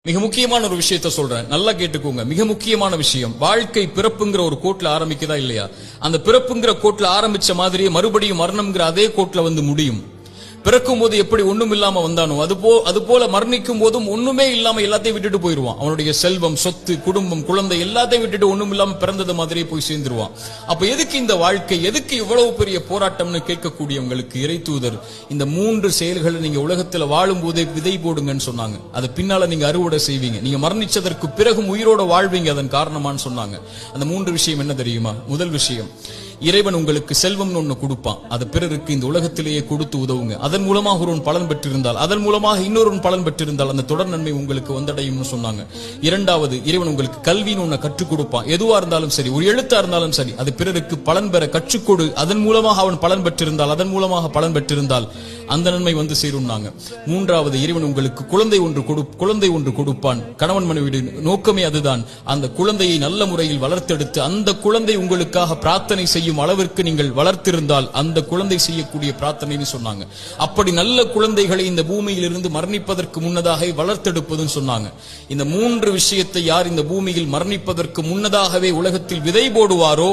மிக முக்கியமான ஒரு விஷயத்த சொல்றேன், நல்லா கேட்டுக்கோங்க. மிக முக்கியமான விஷயம், வாழ்க்கை பிறப்புங்கிற ஒரு கோட்ல ஆரம்பிக்குதா இல்லையா? அந்த பிறப்புங்கிற கோட்ல ஆரம்பிச்ச மாதிரியே மறுபடியும் மரணம்ங்கிற அதே கோட்ல வந்து முடியும். பிறக்கும் போது எப்படி ஒண்ணும் இல்லாம வந்தானோ அது போல மரணிக்கும் போதும் ஒண்ணுமே இல்லாம எல்லாத்தையும் விட்டுட்டு போயிருவான். அவனுடைய செல்வம், சொத்து, குடும்பம், குழந்தை எல்லாத்தையும் விட்டுட்டு ஒண்ணும் இல்லாம பிறந்தது மாதிரியே போய் சேர்ந்துருவான். அப்ப எதுக்கு இந்த வாழ்க்கை, எதுக்கு இவ்வளவு பெரிய போராட்டம்னு கேட்கக்கூடியவங்களுக்கு இறை தூதர் இந்த 3 செயல்களை நீங்க உலகத்துல வாழும் போதே விதை போடுங்கன்னு சொன்னாங்க. அது பின்னால நீங்க அறுவடை செய்வீங்க, நீங்க மரணிச்சதற்கு பிறகும் உயிரோட வாழ்வீங்க அதன் காரணமான்னு சொன்னாங்க. அந்த 3 விஷயம் என்ன தெரியுமா? முதல் விஷயம், இறைவன் உங்களுக்கு செல்வம்னு ஒண்ணு கொடுப்பான், அது பிறருக்கு இந்த உலகத்திலேயே கொடுத்து உதவுங்க. அதன் மூலமாக ஒருவன் பலன் பெற்றிருந்தால், அதன் மூலமாக இன்னொரு பலன் பெற்றிருந்தால் அந்த தொடர் நன்மை உங்களுக்கு வந்தடையும்னு சொன்னாங்க. இரண்டாவது, இறைவன் உங்களுக்கு கல்வின்னு ஒண்ணு கற்றுக் கொடுப்பான். எதுவா இருந்தாலும் சரி, ஒரு எழுத்தா இருந்தாலும் சரி, அது பிறருக்கு பலன் பெற கற்றுக்கொடு. அதன் மூலமாக அவன் பலன் பெற்றிருந்தால், அதன் மூலமாக பலன் பெற்றிருந்தால் அந்த நன்மை வந்து சேரும்னாங்க. மூன்றாவது, இறைவன் உங்களுக்கு குழந்தை ஒன்று கொடுப்பான். கணவன் மனைவி நோக்கமே அதுதான். அந்த குழந்தையை நல்ல முறையில் வளர்த்தெடுத்து அந்த குழந்தை உங்களுக்காக பிரார்த்தனை செய்யும் அளவிற்கு நீங்கள் வளர்த்திருந்தால் அந்த குழந்தை செய்யக்கூடிய பிரார்த்தனைன்னு சொன்னாங்க. அப்படி நல்ல குழந்தைகளை இந்த பூமியில் இருந்து மரணிப்பதற்கு முன்னதாக வளர்த்தெடுப்பதுன்னு சொன்னாங்க. இந்த 3 விஷயத்தை யார் இந்த பூமியில் மரணிப்பதற்கு முன்னதாகவே உலகத்தில் விதை போடுவாரோ